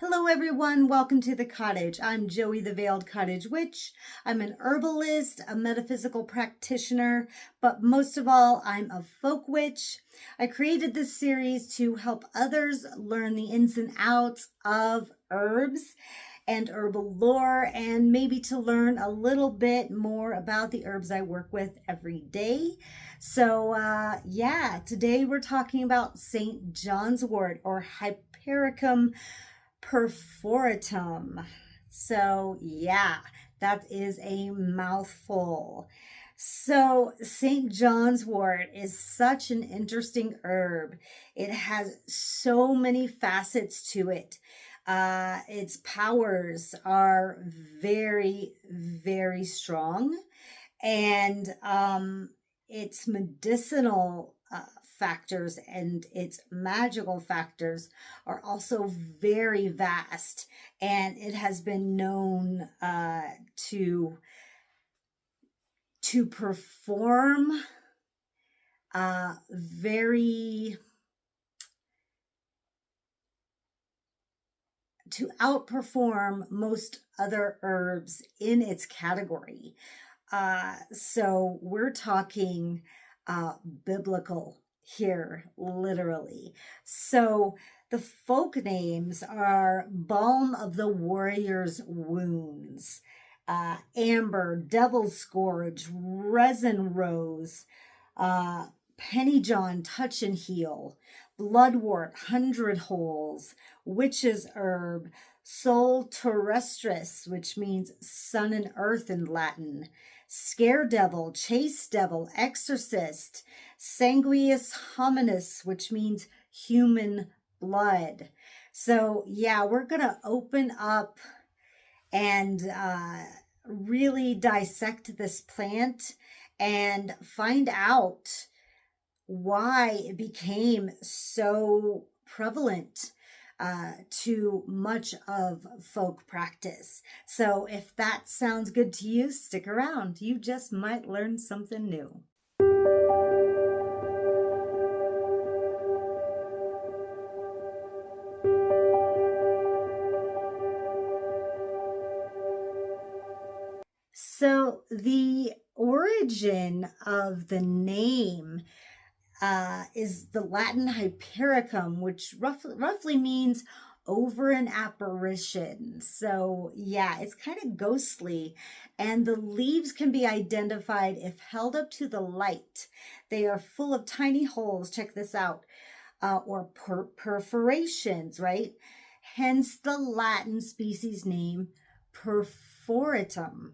Hello everyone, welcome to the Cottage. I'm Joey the Veiled Cottage Witch. I'm an herbalist, a metaphysical practitioner, but most of all, I'm a folk witch. I created this series to help others learn the ins and outs of herbs and herbal lore, and maybe to learn a little bit more about the herbs I work with every day. So today we're talking about St. John's wort, or Hypericum perforatum. So yeah, that is a mouthful. So St. John's wort is such an interesting herb. It has so many facets to it. Its powers are very, very strong, and its medicinal factors and its magical factors are also very vast, and it has been known to perform to outperform most other herbs in its category. So we're talking biblical here, literally. So the folk names are balm of the warrior's wounds, amber, devil's scourge, resin rose, penny john, touch and heal, bloodwort, 100 holes, witch's herb, sol terrestris, which means sun and earth in Latin, scare devil, chase devil, exorcist, sanguius hominis, which means human blood. So yeah, we're gonna open up and really dissect this plant and find out why it became so prevalent to much of folk practice. So if that sounds good to you, stick around. You just might learn something new. So the origin of the name is the Latin Hypericum, which roughly means over an apparition. So yeah, it's kind of ghostly, and the leaves can be identified if held up to the light. They are full of tiny holes, check this out, or perforations, right? Hence the Latin species name perforatum.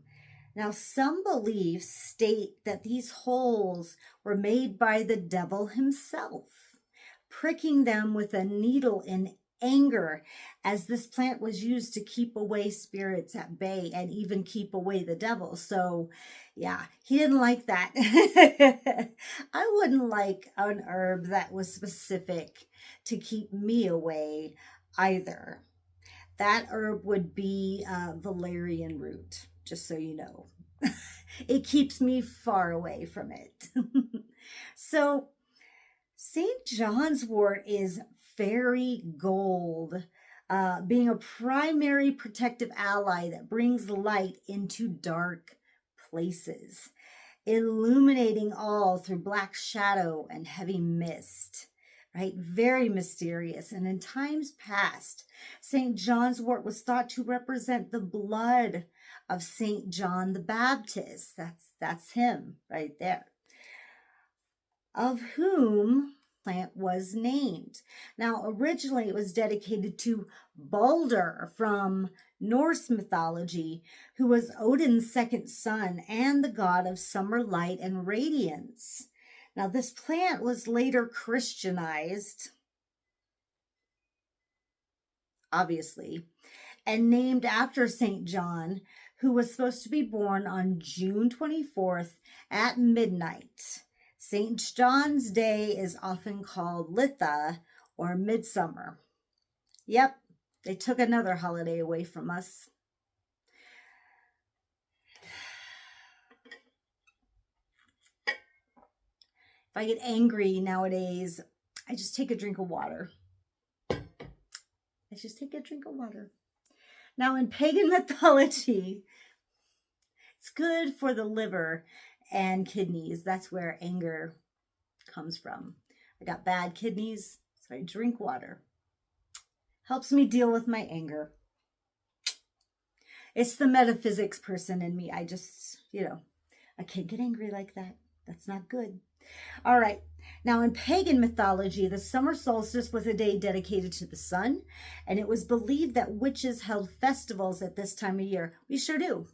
Now, some beliefs state that these holes were made by the devil himself, pricking them with a needle in anger, as this plant was used to keep away spirits at bay and even keep away the devil. So yeah, he didn't like that. I wouldn't like an herb that was specific to keep me away either. That herb would be valerian root, just so you know. It keeps me far away from it. So St. John's wort is fairy gold, being a primary protective ally that brings light into dark places, illuminating all through black shadow and heavy mist. Right? Very mysterious. And in times past, St. John's wort was thought to represent the blood of St. John the Baptist. That's him right there, of whom plant was named. Now, originally it was dedicated to Balder from Norse mythology, who was Odin's second son and the god of summer light and radiance. Now, this plant was later Christianized, obviously, and named after St. John, who was supposed to be born on June 24th at midnight. St. John's Day is often called Litha, or midsummer. Yep, they took another holiday away from us. If I get angry nowadays, I just take a drink of water. I guys. Just take a drink of water. Now, in pagan mythology, it's good for the liver and kidneys. That's where anger comes from. I got bad kidneys, so I drink water. Helps me deal with my anger. It's the metaphysics person in me. I just, I can't get angry like that. That's not good. All right. Now, in pagan mythology, the summer solstice was a day dedicated to the sun, and it was believed that witches held festivals at this time of year. We sure do.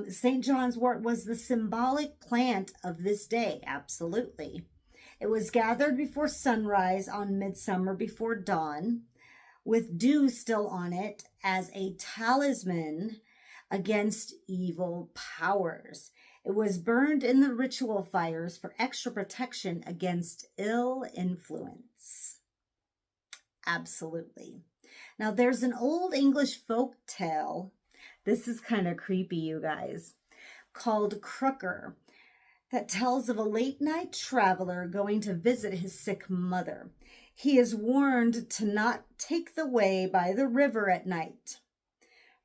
St. John's wort was the symbolic plant of this day. Absolutely. It was gathered before sunrise on midsummer before dawn, with dew still on it as a talisman against evil powers. It was burned in the ritual fires for extra protection against ill influence. Absolutely. Now, there's an old English folk tale. This is kind of creepy, you guys, called Crooker, that tells of a late night traveler going to visit his sick mother. He is warned to not take the way by the river at night,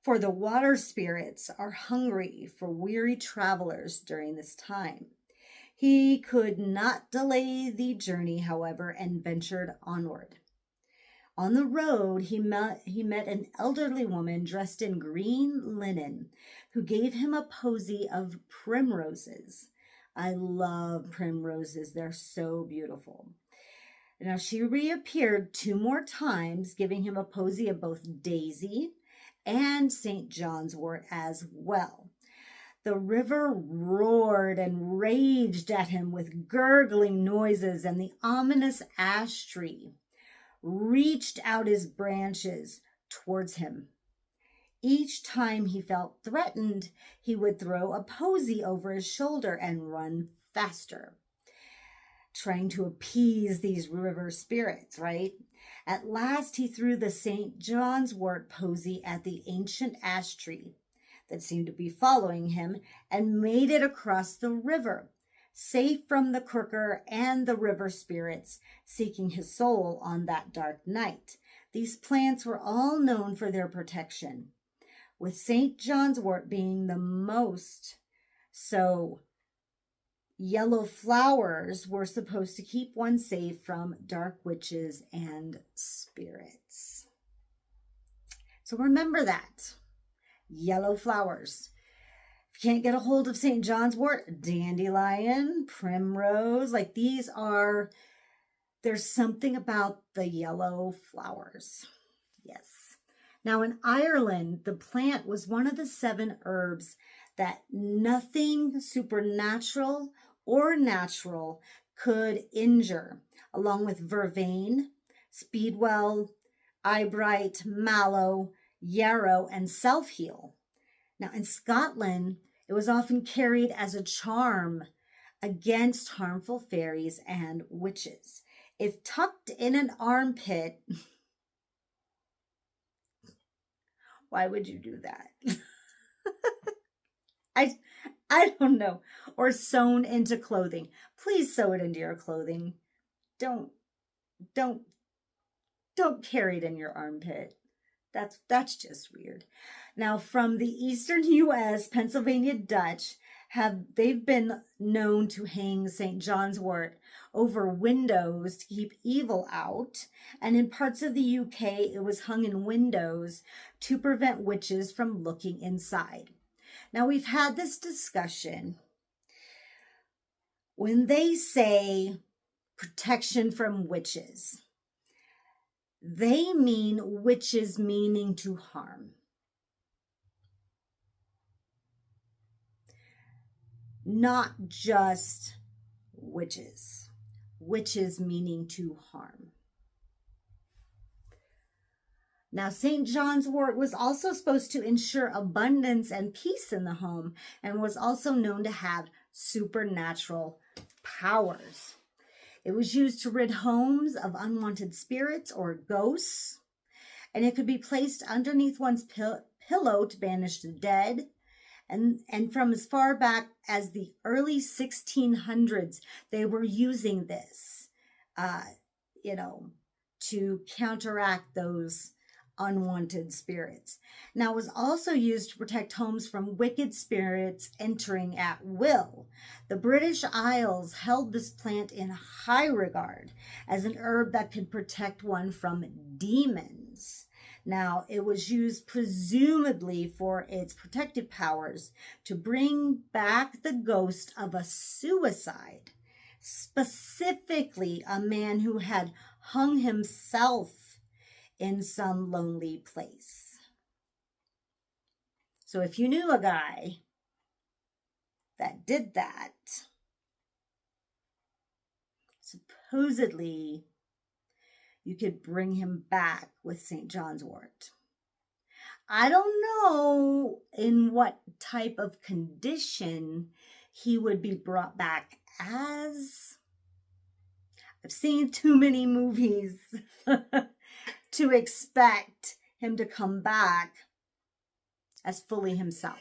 for the water spirits are hungry for weary travelers during this time. He could not delay the journey, however, and ventured onward. On the road, he met an elderly woman dressed in green linen who gave him a posy of primroses. I love primroses. They're so beautiful. Now, she reappeared 2 more times, giving him a posy of both daisy and St. John's wort as well. The river roared and raged at him with gurgling noises, and the ominous ash tree reached out his branches towards him. Each time he felt threatened, he would throw a posy over his shoulder and run faster, trying to appease these river spirits, right? At last, he threw the St. John's wort posy at the ancient ash tree that seemed to be following him and made it across the river, safe from the crooker and the river spirits seeking his soul on that dark night. These plants were all known for their protection, with St. John's wort being the most so. Yellow flowers were supposed to keep one safe from dark witches and spirits. So remember that. Yellow flowers. If you can't get a hold of St. John's wort, dandelion, primrose, like these are, there's something about the yellow flowers. Yes. Now in Ireland, the plant was one of the 7 herbs that nothing supernatural or natural could injure, along with vervain, speedwell, eyebright, mallow, yarrow, and self-heal. Now in Scotland, it was often carried as a charm against harmful fairies and witches. If tucked in an armpit, why would you do that? I don't know. Or sewn into clothing. Please sew it into your clothing. Don't carry it in your armpit. That's just weird. Now, from the eastern U.S., Pennsylvania Dutch they've been known to hang St. John's wort over windows to keep evil out. And in parts of the UK, it was hung in windows to prevent witches from looking inside. Now, we've had this discussion. When they say protection from witches, they mean witches meaning to harm. Not just witches. Witches meaning to harm. Now, St. John's wort was also supposed to ensure abundance and peace in the home, and was also known to have supernatural powers. It was used to rid homes of unwanted spirits or ghosts, and it could be placed underneath one's pillow to banish the dead. And from as far back as the early 1600s, they were using this, to counteract those unwanted spirits. Now, it was also used to protect homes from wicked spirits entering at will. The British Isles held this plant in high regard as an herb that could protect one from demons. Now, it was used presumably for its protective powers to bring back the ghost of a suicide, specifically a man who had hung himself in some lonely place. So if you knew a guy that did that, supposedly you could bring him back with St. John's wort. I don't know in what type of condition he would be brought back as. I've seen too many movies to expect him to come back as fully himself.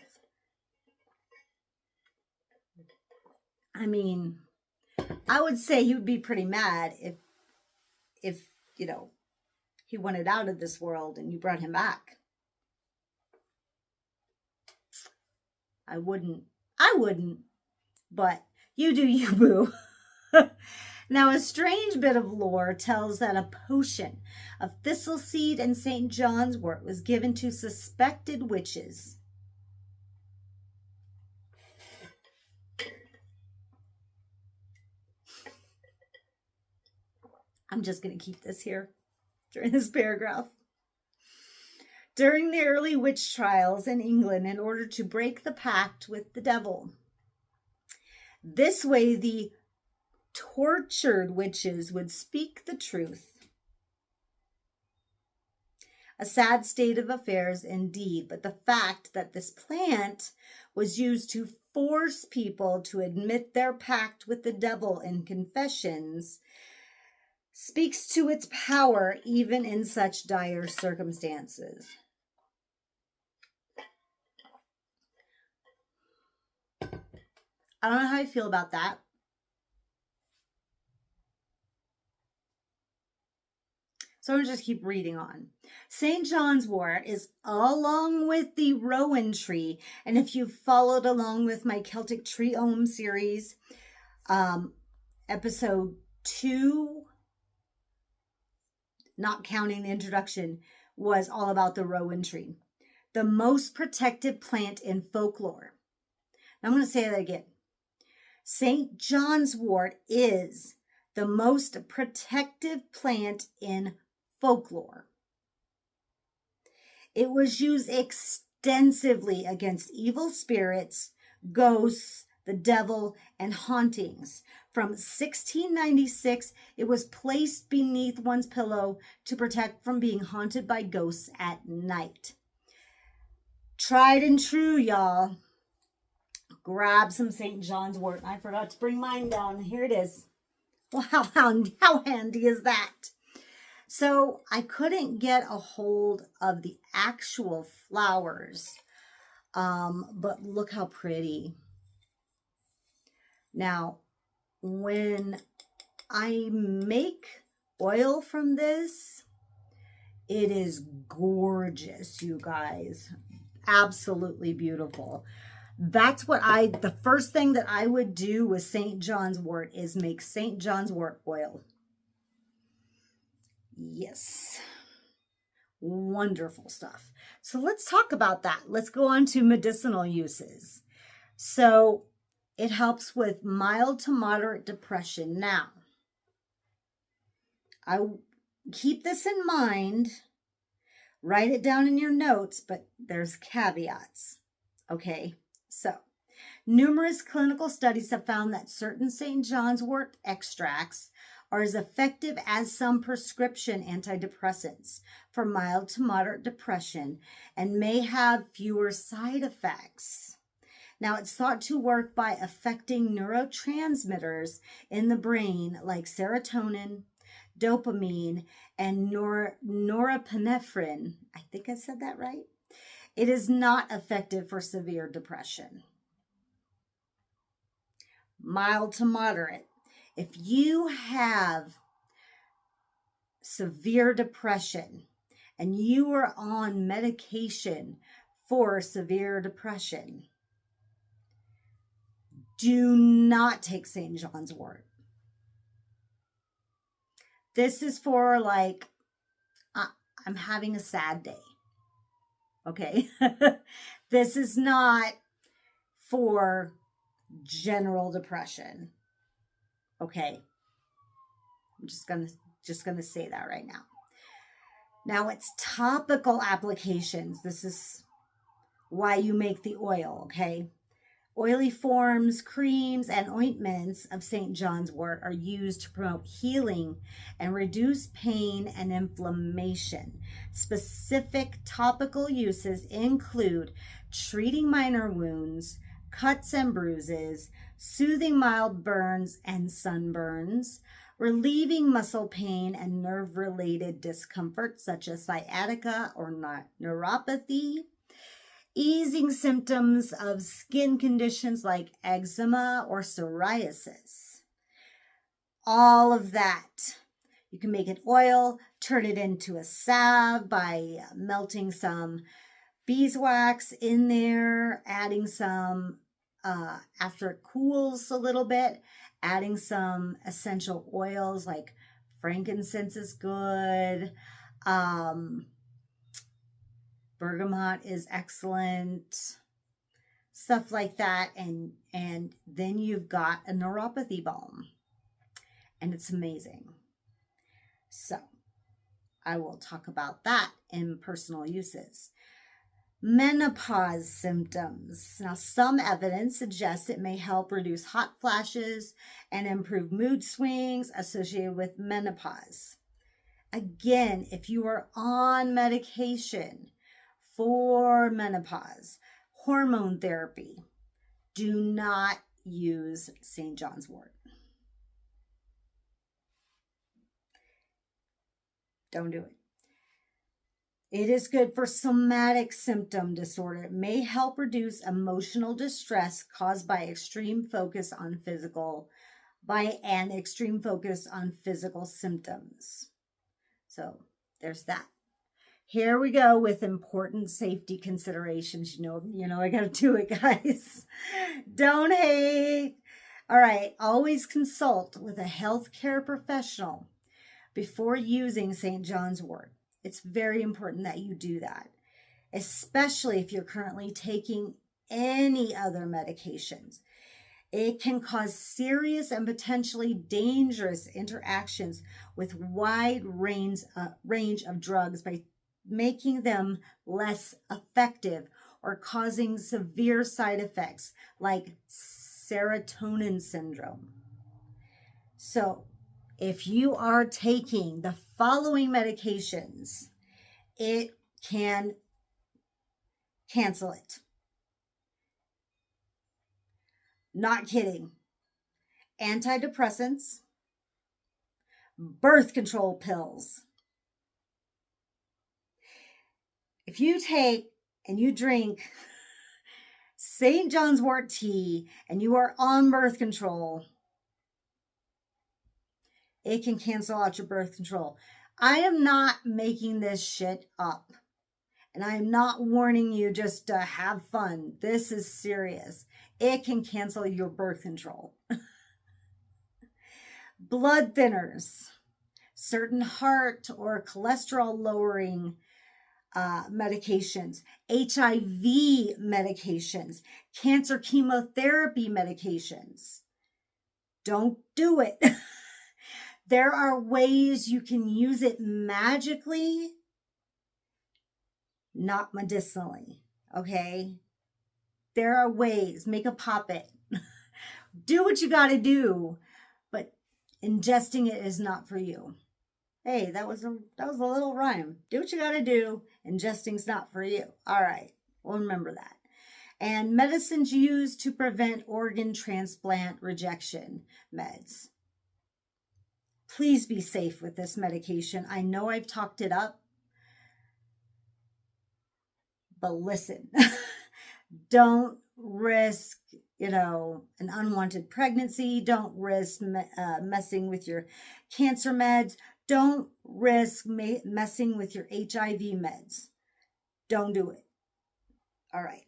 I mean, I would say he would be pretty mad if you know, he wanted out of this world and you brought him back. I wouldn't, but you do you, boo. Now, a strange bit of lore tells that a potion of thistle seed and St. John's wort was given to suspected witches. I'm just going to keep this here during this paragraph. During the early witch trials in England, in order to break the pact with the devil, this way the tortured witches would speak the truth. A sad state of affairs indeed, but the fact that this plant was used to force people to admit their pact with the devil in confessions speaks to its power even in such dire circumstances. I don't know how I feel about that. So I'm going to just keep reading on. St. John's wort is along with the rowan tree. And if you've followed along with my Celtic Tree Ohm series, episode 2, not counting the introduction, was all about the rowan tree. The most protected plant in folklore. Now I'm going to say that again. St. John's wort is the most protective plant in folklore. It was used extensively against evil spirits, ghosts, the devil, and hauntings. From 1696, it was placed beneath one's pillow to protect from being haunted by ghosts at night. Tried and true, y'all. Grab some St. John's wort. I forgot to bring mine down. Here it is. Well, how handy is that? So I couldn't get a hold of the actual flowers, but look how pretty. Now, when I make oil from this, it is gorgeous, you guys. Absolutely beautiful. That's what the first thing that I would do with St. John's wort is make St. John's wort oil. Yes. Wonderful stuff. So let's talk about that. Let's go on to medicinal uses. So it helps with mild to moderate depression. Now, I keep this in mind. Write it down in your notes, but there's caveats. Okay, so numerous clinical studies have found that certain St. John's wort extracts are as effective as some prescription antidepressants for mild to moderate depression and may have fewer side effects. Now, it's thought to work by affecting neurotransmitters in the brain like serotonin, dopamine, and norepinephrine. I think I said that right. It is not effective for severe depression. Mild to moderate. If you have severe depression and you are on medication for severe depression, do not take St. John's wort. This is for like, I'm having a sad day. Okay. This is not for general depression. Okay. I'm just gonna say that right now. Now it's topical applications. This is why you make the oil, okay? Oily forms, creams, and ointments of St. John's wort are used to promote healing and reduce pain and inflammation. Specific topical uses include treating minor wounds, cuts and bruises, soothing mild burns and sunburns, relieving muscle pain and nerve-related discomfort such as sciatica or neuropathy, easing symptoms of skin conditions like eczema or psoriasis. All of that. You can make it oil, turn it into a salve by melting some beeswax in there, adding some, after it cools a little bit, adding some essential oils like frankincense is good. Bergamot is excellent, stuff like that. And then you've got a neuropathy balm and it's amazing. So I will talk about that in personal uses. Menopause symptoms. Now, some evidence suggests it may help reduce hot flashes and improve mood swings associated with menopause. Again, if you are on medication for menopause, hormone therapy, do not use St. John's wort. Don't do it. It is good for somatic symptom disorder. It may help reduce emotional distress caused by extreme focus on physical symptoms. So there's that. Here we go with important safety considerations. You know, I got to do it, guys. Don't hate. All right. Always consult with a healthcare professional before using St. John's wort. It's very important that you do that, especially if you're currently taking any other medications. It can cause serious and potentially dangerous interactions with wide range of drugs by making them less effective or causing severe side effects like serotonin syndrome. So if you are taking the following medications, it can cancel it. Not kidding. Antidepressants, birth control pills. If you take and you drink St. John's wort tea and you are on birth control, it can cancel out your birth control. I am not making this shit up. And I am not warning you just to have fun. This is serious. It can cancel your birth control. Blood thinners, certain heart or cholesterol lowering medications, HIV medications, cancer chemotherapy medications. Don't do it. There are ways you can use it magically, not medicinally, okay? There are ways. Make a puppet. Do what you got to do, but ingesting it is not for you. Hey, that was a little rhyme. Do what you got to do. Ingesting's not for you. All right, we'll remember that. And medicines used to prevent organ transplant rejection meds. Please be safe with this medication. I know I've talked it up, but listen, don't risk, an unwanted pregnancy. Don't risk messing with your cancer meds. Don't risk messing with your HIV meds. Don't do it. All right.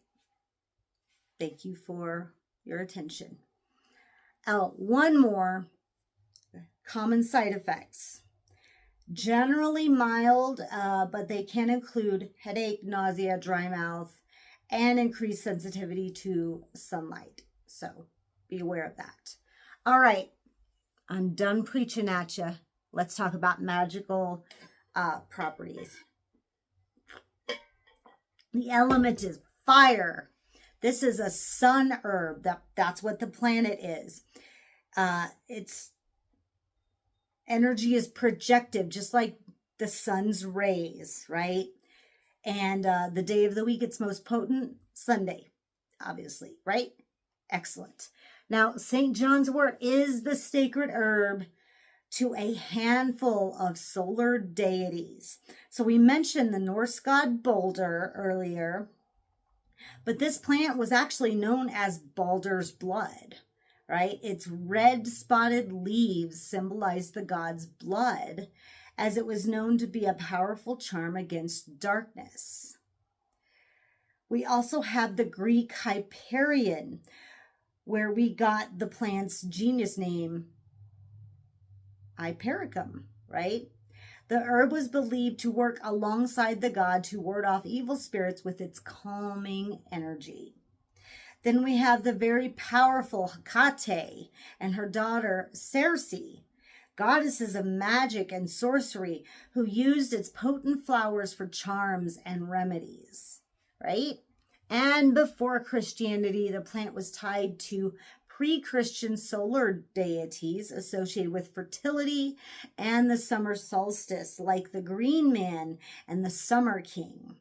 Thank you for your attention. Oh, one more. Common side effects. Generally mild, but they can include headache, nausea, dry mouth, and increased sensitivity to sunlight. So be aware of that. All right, I'm done preaching at you. Let's talk about magical properties. The element is fire. This is a sun herb. That's what the planet is. Its energy is projective, just like the sun's rays, right? And the day of the week it's most potent, Sunday, obviously, right? Excellent. Now, St. John's wort is the sacred herb to a handful of solar deities. So we mentioned the Norse god Balder earlier, but this plant was actually known as Balder's blood, right? Its red spotted leaves symbolize the god's blood, as it was known to be a powerful charm against darkness. We also have the Greek Hyperion, where we got the plant's genius name, Hypericum, right? The herb was believed to work alongside the god to ward off evil spirits with its calming energy. Then we have the very powerful Hecate and her daughter Circe, goddesses of magic and sorcery, who used its potent flowers for charms and remedies, right? And before Christianity, the plant was tied to pre-Christian solar deities associated with fertility and the summer solstice, like the Green Man and the Summer King.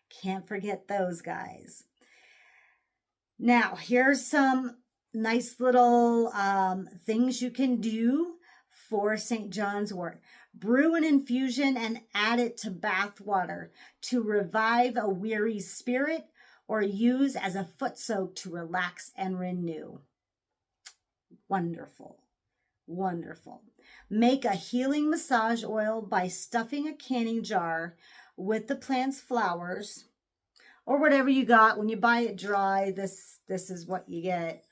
Can't forget those guys. Now, here's some nice little things you can do for St. John's wort. Brew an infusion and add it to bath water to revive a weary spirit, or use as a foot soak to relax and renew. Wonderful, wonderful. Make a healing massage oil by stuffing a canning jar with the plant's flowers, or whatever you got. When you buy it dry, this is what you get.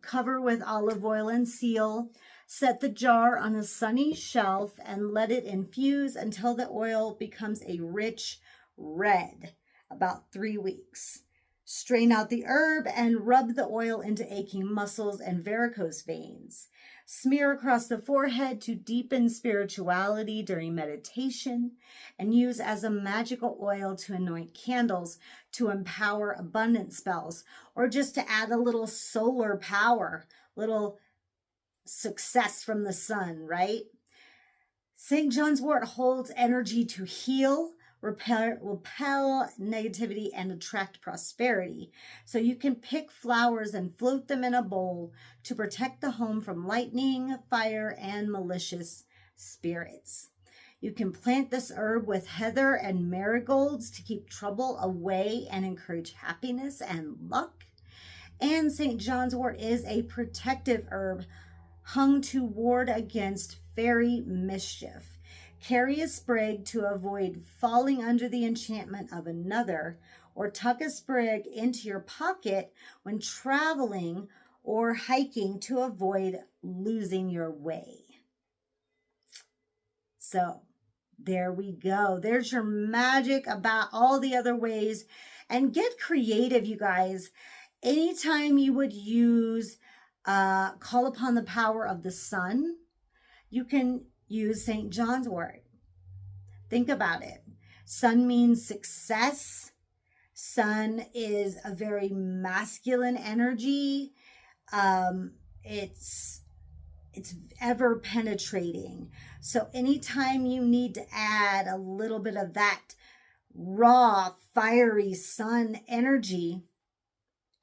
Cover with olive oil and seal. Set the jar on a sunny shelf and let it infuse until the oil becomes a rich red, about 3 weeks. Strain out the herb and rub the oil into aching muscles and varicose veins. Smear across the forehead to deepen spirituality during meditation, and use as a magical oil to anoint candles to empower abundant spells, or just to add a little solar power, little success from the sun, right? St. John's wort holds energy to heal, repel negativity, and attract prosperity. So you can pick flowers and float them in a bowl to protect the home from lightning, fire, and malicious spirits. You can plant this herb with heather and marigolds to keep trouble away and encourage happiness and luck. And St. John's wort is a protective herb hung to ward against fairy mischief. Carry a sprig to avoid falling under the enchantment of another, or tuck a sprig into your pocket when traveling or hiking to avoid losing your way. So there we go. There's your magic about all the other ways. And get creative, you guys. Anytime you would use, call upon the power of the sun, you can use St. John's wort. Think about it. Sun means success. Sun is a very masculine energy. It's ever penetrating. So anytime you need to add a little bit of that raw, fiery sun energy,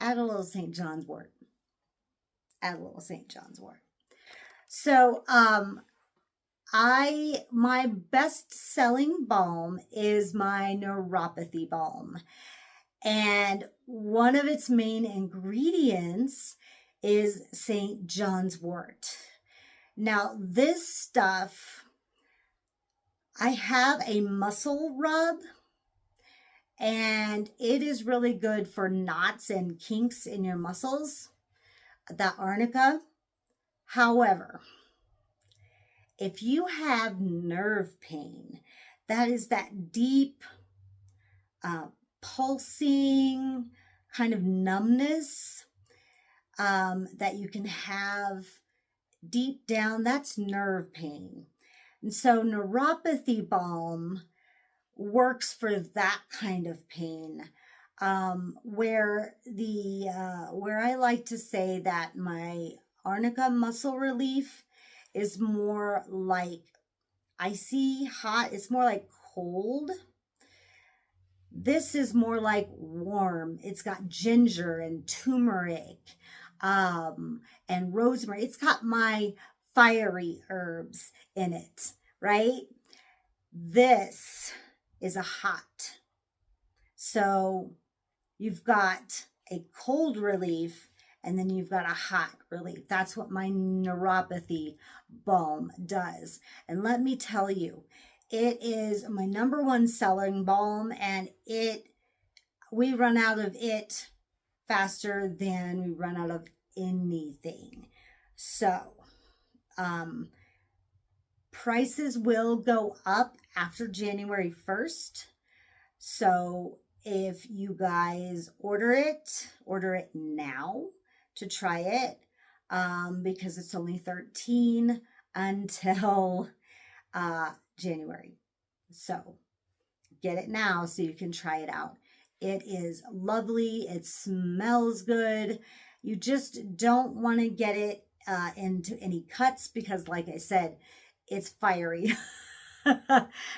add a little St. John's wort. Add a little St. John's wort. So, my best selling balm is my neuropathy balm. And one of its main ingredients is St. John's wort. Now, this stuff I have a muscle rub, and it is really good for knots and kinks in your muscles, the arnica. However, if you have nerve pain, that is that deep, pulsing kind of numbness that you can have deep down, that's nerve pain. And so neuropathy balm works for that kind of pain, where I like to say that my arnica muscle relief is more like icy hot. It's more like cold. This is more like warm. It's got ginger and turmeric and rosemary. It's got my fiery herbs in it, right? This is a hot. So you've got a cold relief and then you've got a hot relief. That's what my neuropathy balm does. And let me tell you, it is my #1 selling balm, and we run out of it faster than we run out of anything. So, prices will go up after January 1st. So if you guys order it now to try it, because it's only $13 until January. So get it now so you can try it out. It is lovely. It smells good. You just don't want to get it into any cuts because, like I said, it's fiery.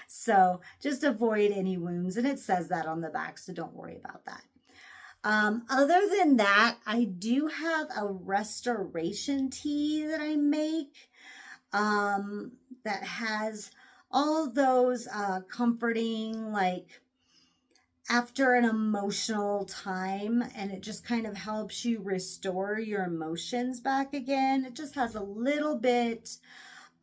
So just avoid any wounds. And it says that on the back, so don't worry about that. Other than that, I do have a restoration tea that I make that has all those comforting, like after an emotional time, and it just kind of helps you restore your emotions back again. It just has a little bit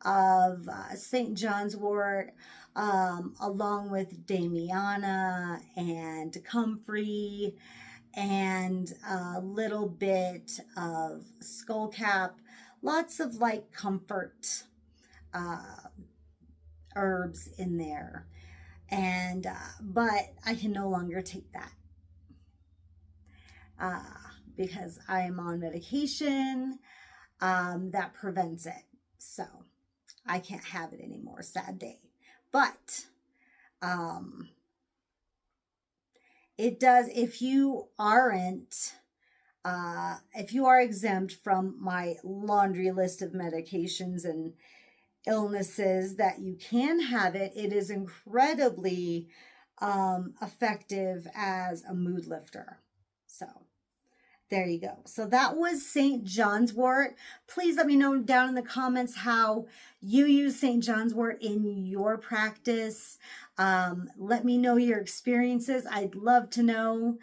of St. John's wort, along with Damiana and comfrey, and a little bit of skullcap, lots of like comfort herbs in there. And but I can no longer take that because I'm on medication that prevents it. So I can't have it anymore, sad day. But it does, if you are exempt from my laundry list of medications and illnesses that you can have it, it is incredibly effective as a mood lifter. So there you go. So that was St. John's wort. Please let me know down in the comments how you use St. John's wort in your practice. Let me know your experiences. I'd love to know.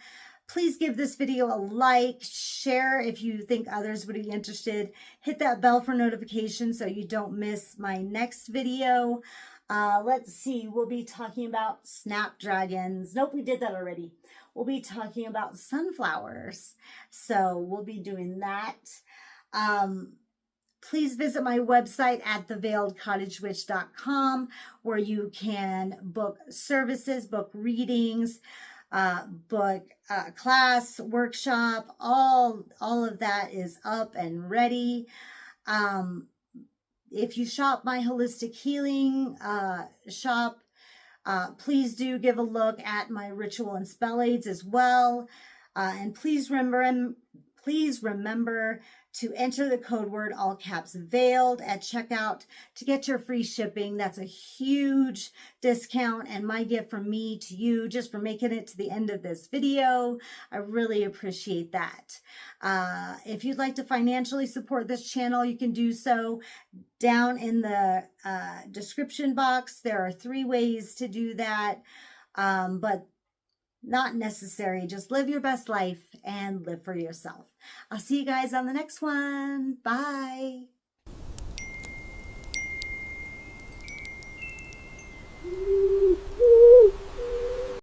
Please give this video a like, share if you think others would be interested. Hit that bell for notifications so you don't miss my next video. Let's see, we'll be talking about snapdragons. Nope, we did that already. We'll be talking about sunflowers. So we'll be doing that. Please visit my website at theveiledcottagewitch.com, where you can book services, book readings, book class, workshop. All of that is up and ready. If you shop my holistic healing shop, please do give a look at my ritual and spell aids as well. And please remember to enter the code word, all caps veiled, at checkout to get your free shipping. That's a huge discount and my gift from me to you just for making it to the end of this video. I really appreciate that. If you'd like to financially support this channel, you can do so down in the description box. There are 3 ways to do that, but not necessary. Just live your best life and live for yourself. I'll see you guys on the next one. Bye.